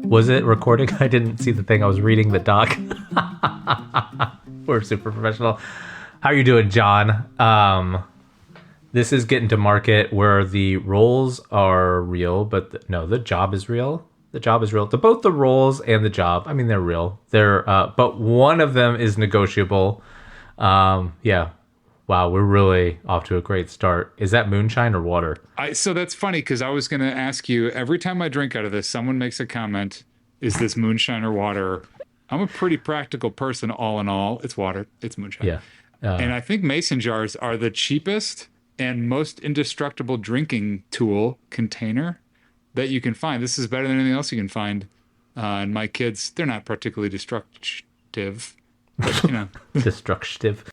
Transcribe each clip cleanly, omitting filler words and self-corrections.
Was it recording? I didn't see the thing. I was reading the doc. We're super professional. How are you doing, John? This is getting to market where the roles are real, but no, the job is real. The job is real. Both the roles and the job, I mean, they're real. But one of them is negotiable. Yeah. Wow, we're really off to a great start. Is that moonshine or water? So that's funny because I was going to ask you, every time I drink out of this, someone makes a comment, is this moonshine or water? I'm a pretty practical person all in all. It's water. It's moonshine. Yeah. And I think mason jars are the cheapest and most indestructible drinking tool container that you can find. This is better than anything else you can find. And my kids, they're not particularly destructive. But, you know. Destructive.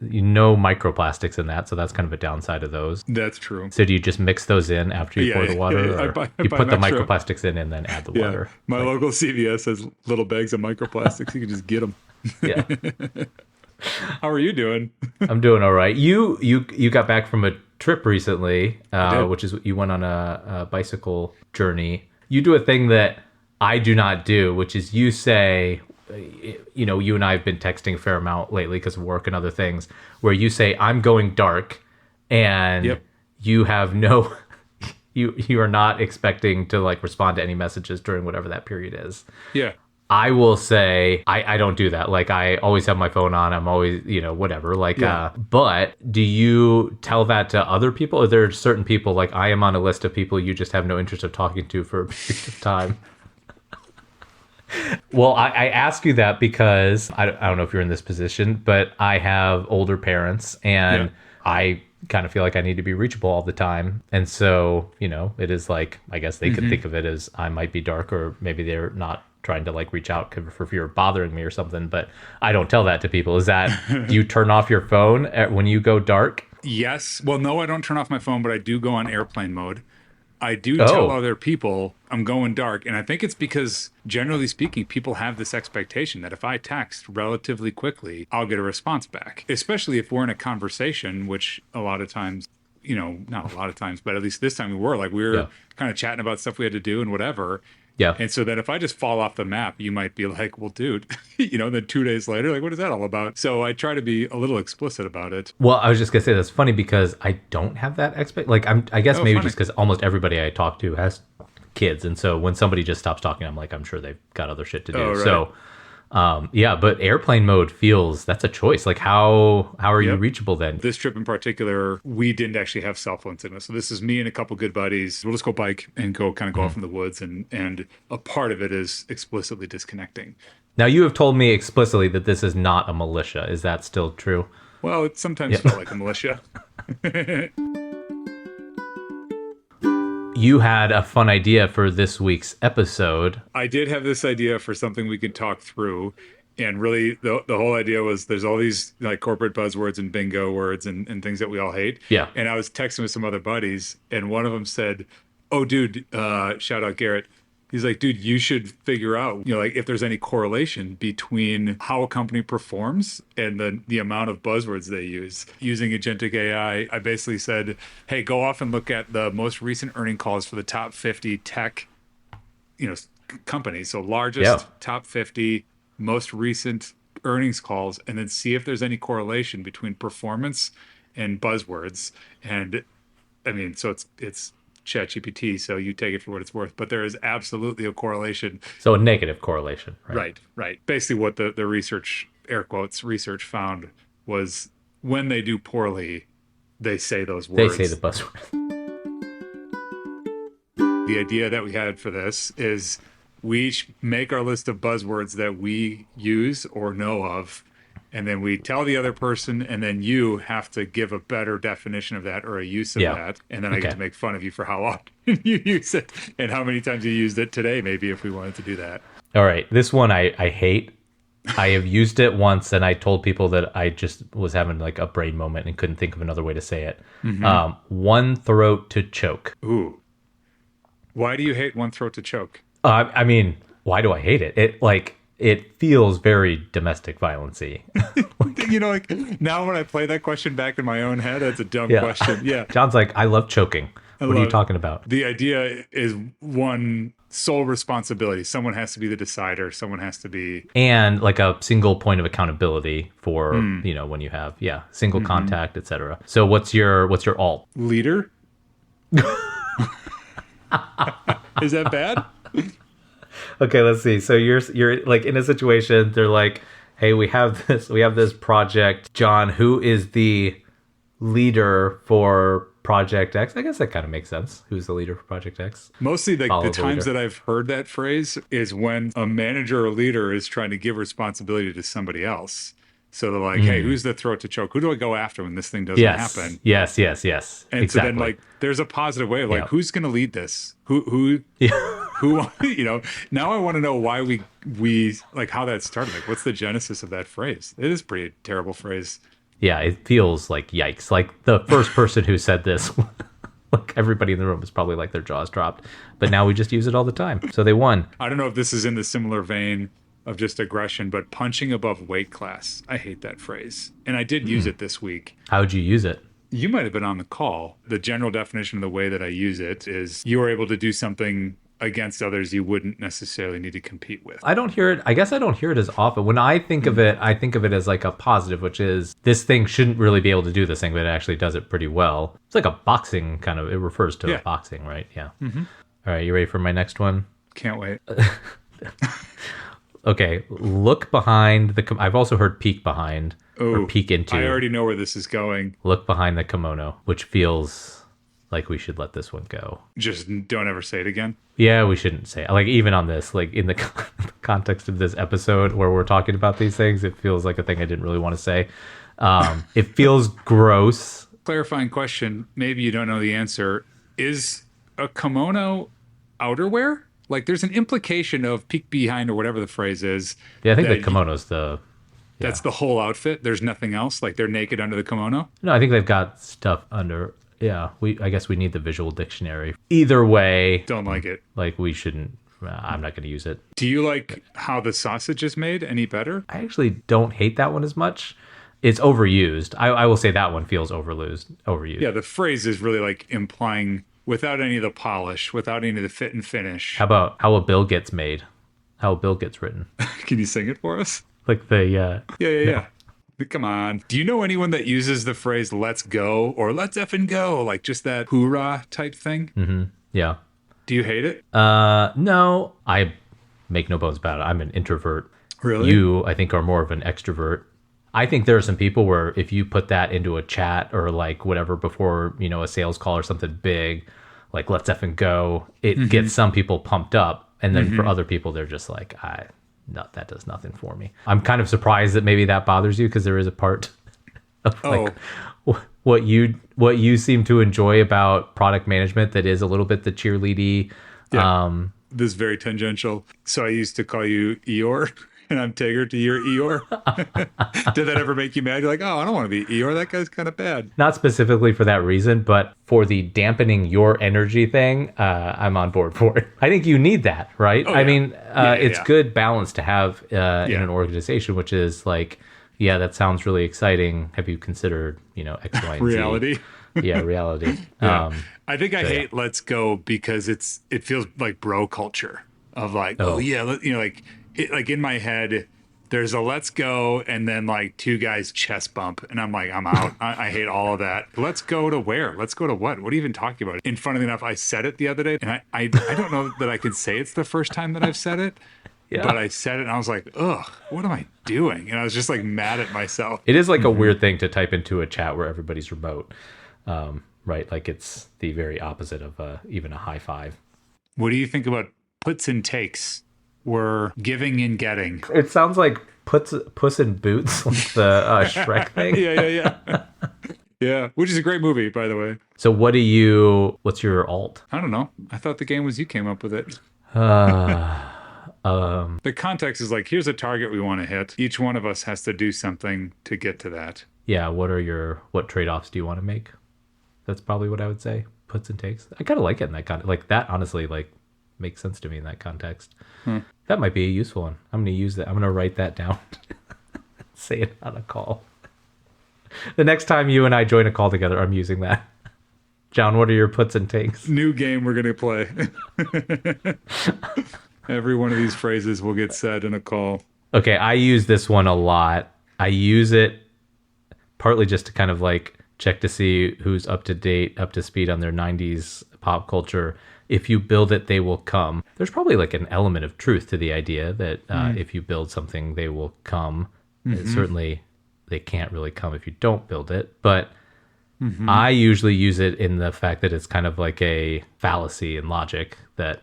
You know microplastics in that, so that's kind of a downside of those. That's true. So do you just mix those in after you pour the water? Yeah. Or you put the microplastics in and then add the water? My local CVS has little bags of microplastics. You can just get them. Yeah. How are you doing? I'm doing all right. You got back from a trip recently, which is you went on a bicycle journey. You do a thing that I do not do, which is you say, you know, you and I have been texting a fair amount lately because of work and other things, where you say, I'm going dark, and you have no, you are not expecting to like respond to any messages during whatever that period is. Yeah. I will say I don't do that. Like I always have my phone on. I'm always, you know, whatever. Like, but do you tell that to other people? Or there are certain people, like I am on a list of people you just have no interest of talking to for a period of time? Well, I ask you that because I don't know if you're in this position, but I have older parents and I kind of feel like I need to be reachable all the time. And so, you know, it is like, I guess they could think of it as I might be dark, or maybe they're not trying to like reach out for fear of bothering me or something, but I don't tell that to people. Is that, do you turn off your phone when you go dark? Yes. Well, no, I don't turn off my phone, but I do go on airplane mode. I do tell other people I'm going dark. And I think it's because, generally speaking, people have this expectation that if I text relatively quickly, I'll get a response back, especially if we're in a conversation, which a lot of times, you know, not a lot of times, but at least this time we were kind of chatting about stuff we had to do and whatever. Yeah. And so that if I just fall off the map, you might be like, well, dude, you know, then 2 days later, like, what is that all about? So I try to be a little explicit about it. Well, I was just going to say that's funny because I don't have that like, I guess maybe funny. just because almost everybody I talk to has kids. And so when somebody just stops talking, I'm like, I'm sure they've got other shit to do. Oh, right. So, but airplane mode that's a choice. Like how are you reachable then? This trip in particular, we didn't actually have cell phone signal. So this is me and a couple good buddies. We'll just go bike and go off in the woods. And a part of it is explicitly disconnecting. Now you have told me explicitly that this is not a militia. Is that still true? Well, it sometimes felt like a militia. You had a fun idea for this week's episode. I did have this idea for something we could talk through. And really, the whole idea was there's all these like corporate buzzwords and bingo words and things that we all hate. Yeah. And I was texting with some other buddies, and one of them said, oh, dude, shout out Garrett. He's like, dude, you should figure out, you know, like if there's any correlation between how a company performs and the amount of buzzwords they use. Using agentic AI, I basically said, hey, go off and look at the most recent earning calls for the top 50 tech, you know, companies. So largest top 50, most recent earnings calls, and then see if there's any correlation between performance and buzzwords. And I mean, so it's ChatGPT, so you take it for what it's worth, but there is absolutely a correlation. So a negative correlation, right? Right. Basically what the research, air quotes, research found was when they do poorly, they say those words. They say the buzzword. The idea that we had for this is we each make our list of buzzwords that we use or know of, and then we tell the other person, and then you have to give a better definition of that or a use of that. And then I get to make fun of you for how often you use it and how many times you used it today, maybe, if we wanted to do that. All right. This one I hate. I have used it once, and I told people that I just was having like a brain moment and couldn't think of another way to say it. One throat to choke. Ooh. Why do you hate one throat to choke? I mean, why do I hate it? It like... it feels very domestic violence-y. Like now when I play that question back in my own head, that's a dumb Yeah. question. Yeah. John's like, I love choking. What are you talking about? The idea is one sole responsibility. Someone has to be the decider. Someone has to be. And like a single point of accountability for, when you have, single contact, etc. So what's your alt? Leader? Is that bad? Okay, let's see. So you're like in a situation, they're like, hey, we have this project. John, who is the leader for Project X? I guess that kind of makes sense. Who's the leader for Project X? Mostly the times that I've heard that phrase is when a manager or leader is trying to give responsibility to somebody else. So they're like, hey, who's the throat to choke? Who do I go after when this thing doesn't happen? Yes. And exactly. so then like there's a positive way of like, who's going to lead this? Who, now I want to know why we like how that started. Like, what's the genesis of that phrase? It is a pretty terrible phrase. Yeah, it feels like yikes. Like the first person who said this, like everybody in the room was probably like their jaws dropped. But now we just use it all the time. So they won. I don't know if this is in the similar vein of just aggression, but punching above weight class. I hate that phrase. And I did use it this week. How'd you use it? You might have been on the call. The general definition of the way that I use it is you are able to do something against others you wouldn't necessarily need to compete with. I don't hear it. I guess I don't hear it as often. When I think of it, I think of it as like a positive, which is this thing shouldn't really be able to do this thing, but it actually does it pretty well. It's like a boxing kind of, it refers to boxing, right? Yeah. Mm-hmm. All right. You ready for my next one? Can't wait. Okay. Look behind I've also heard peek behind or peek into. I already know where this is going. Look behind the kimono, which feels like we should let this one go. Just don't ever say it again. Yeah, we shouldn't say it. Like even on this, like in the context of this episode where we're talking about these things, it feels like a thing I didn't really want to say. It feels gross. Clarifying question. Maybe you don't know the answer. Is a kimono outerwear? Like there's an implication of peek behind or whatever the phrase is. Yeah, I think the kimono's that's the whole outfit. There's nothing else. Like they're naked under the kimono. No, I think they've got stuff under. Yeah, I guess we need the visual dictionary. Either way, don't like it. Like we shouldn't. I'm not going to use it. Do you like how the sausage is made any better? I actually don't hate that one as much. It's overused. I will say that one feels overused. Yeah, the phrase is really like implying without any of the polish, without any of the fit and finish. How about how a bill gets made? How a bill gets written? Can you sing it for us? Like the Yeah. Come on. Do you know anyone that uses the phrase let's go or let's effing go? Like just that hoorah type thing? Mm-hmm. Yeah. Do you hate it? No. I make no bones about it. I'm an introvert. Really? You, I think, are more of an extrovert. I think there are some people where if you put that into a chat or like whatever before, a sales call or something big, like let's effing go, it gets some people pumped up. And then for other people, they're just like, no, that does nothing for me. I'm kind of surprised that maybe that bothers you because there is a part of like what you seem to enjoy about product management that is a little bit the cheerleady. Yeah. This is very tangential. So I used to call you Eeyore and I'm Tigger to your Eeyore. Did that ever make you mad? You're like, oh, I don't want to be Eeyore. That guy's kind of bad. Not specifically for that reason, but for the dampening your energy thing, I'm on board for it. I think you need that, right? I mean, it's good balance to have in an organization, which is like, yeah, that sounds really exciting. Have you considered, X, Y, and Z? Reality. Yeah, reality. I think I hate let's go because it feels like bro culture of like, like in my head, there's a let's go and then like two guys chest bump and I'm like, I'm out. I hate all of that. Let's go to where? Let's go to what? What are you even talking about? And funnily enough, I said it the other day and I don't know that I could say it's the first time that I've said it, but I said it and I was like, ugh, what am I doing? And I was just like mad at myself. It is like a weird thing to type into a chat where everybody's remote, right? Like it's the very opposite of even a high five. What do you think about puts and takes? We're giving and getting. It sounds like Puss in Boots, like the Shrek thing. Yeah, which is a great movie, by the way. So what's your alt? I don't know. I thought the game was you came up with it. The context is like, here's a target we want to hit. Each one of us has to do something to get to that. Yeah, what trade-offs do you want to make? That's probably what I would say. Puts and takes. I kind of like it in that context. Like that, honestly, like makes sense to me in that context. That might be a useful one. I'm going to use that. I'm going to write that down. Say it on a call. The next time you and I join a call together, I'm using that. John, what are your puts and takes? New game we're going to play. Every one of these phrases will get said in a call. Okay, I use this one a lot. I use it partly just to kind of like check to see who's up to date, up to speed on their 90s pop culture. If you build it, they will come. There's probably like an element of truth to the idea that if you build something, they will come. Certainly, they can't really come if you don't build it. But I usually use it in the fact that it's kind of like a fallacy in logic that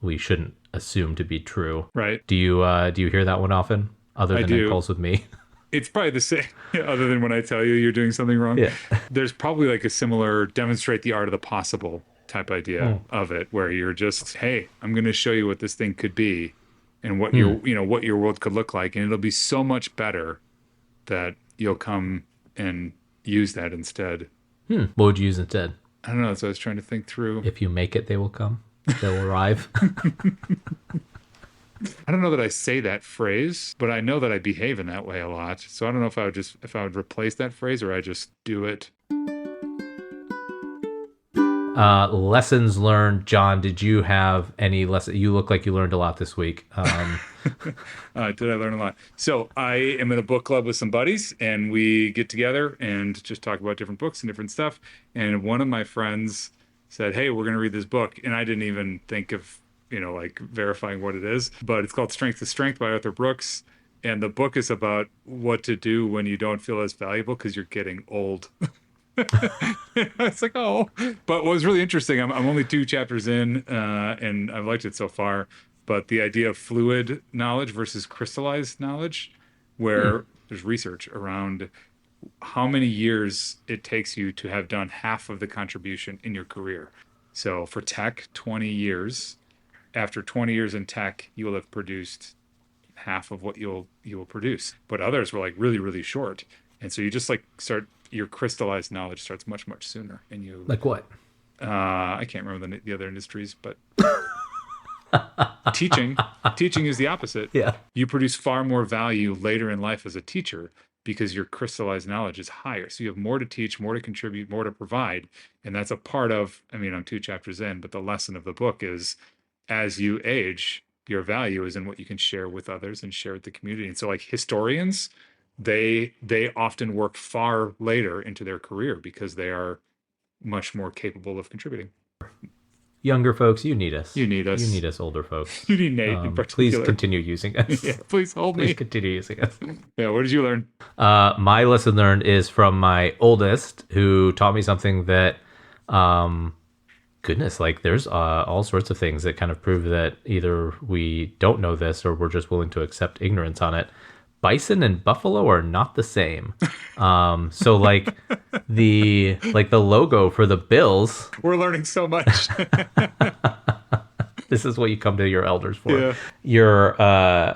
we shouldn't assume to be true. Right. Do you hear that one often, other than in calls with me? It's probably the same, other than when I tell you you're doing something wrong. Yeah. There's probably like a similar demonstrate the art of the possible type idea of it, where you're just, hey, I'm going to show you what this thing could be and what what your world could look like. And it'll be so much better that you'll come and use that instead. What would you use instead? I don't know. So I was trying to think through. If you make it, they will come. They'll arrive. I don't know that I say that phrase, but I know that I behave in that way a lot. So I don't know if I would replace that phrase or I just do it. Lessons learned. John, did you have any lessons? You look like you learned a lot this week. Did I learn a lot? So I am in a book club with some buddies, and we get together and just talk about different books and different stuff. And one of my friends said, hey, we're going to read this book. And I didn't even think of, like verifying what it is, but it's called Strength to Strength by Arthur Brooks. And the book is about what to do when you don't feel as valuable because you're getting old. It's like, oh, but what was really interesting, I'm only 2 chapters in, and I've liked it so far, but the idea of fluid knowledge versus crystallized knowledge, where there's research around how many years it takes you to have done half of the contribution in your career. So for tech, 20 years. After 20 years in tech, you will have produced half of what you will produce. But others were like really, really short. And so you just like your crystallized knowledge starts much, much sooner. And you like what? I can't remember the other industries, but teaching is the opposite. Yeah. You produce far more value later in life as a teacher because your crystallized knowledge is higher. So you have more to teach, more to contribute, more to provide. And that's a part of, I'm 2 chapters in, but the lesson of the book is as you age, your value is in what you can share with others and share with the community. And so like historians, they often work far later into their career because they are much more capable of contributing. Younger folks, you need us. You need us. You need us, older folks. You need Nate in particular. Please continue using us. Yeah, please hold me. Please continue using us. Yeah, what did you learn? My lesson learned is from my oldest, who taught me something that, goodness, like there's all sorts of things that kind of prove that either we don't know this or we're just willing to accept ignorance on it. Bison and buffalo are not the same. So like the logo for the Bills. We're learning so much. This is what you come to your elders for. Yeah. Your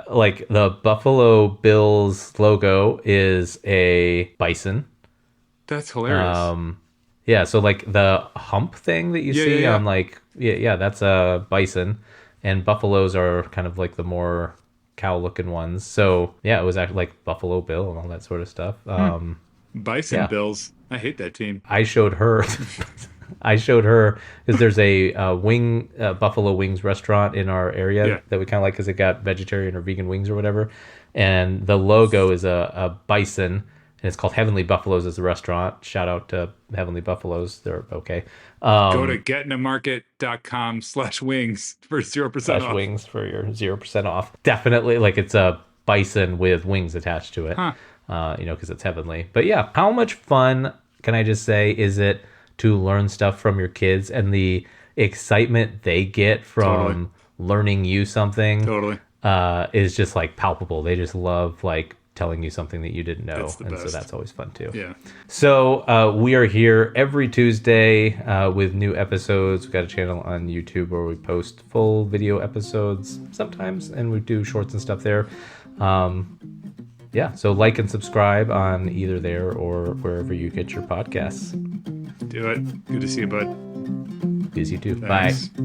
like the Buffalo Bills logo is a bison. That's hilarious. Yeah, so like the hump thing that you see on like that's a bison, and buffaloes are kind of like the more cow-looking ones. So yeah, it was actually like Buffalo Bill and all that sort of stuff. Bison Bills. I hate that team. I showed her because there's a Buffalo Wings restaurant in our area that we kind of like because it got vegetarian or vegan wings or whatever, and the logo is a bison. And it's called Heavenly Buffaloes as a restaurant. Shout out to Heavenly Buffaloes. They're okay. Go to getinamarket.com/wings for 0% off. Wings for your 0% off. Definitely, like it's a bison with wings attached to it. Because it's heavenly. But yeah, how much fun, can I just say, is it to learn stuff from your kids and the excitement they get from learning you something? Totally. Is just like palpable. They just love like telling you something that you didn't know. So that's always fun too. Yeah. So we are here every Tuesday with new episodes. We've got a channel on YouTube where we post full video episodes sometimes, and we do shorts and stuff there. So like and subscribe on either there or wherever you get your podcasts. Do it. Good to see you, bud. Good to see you too. Thanks. Bye.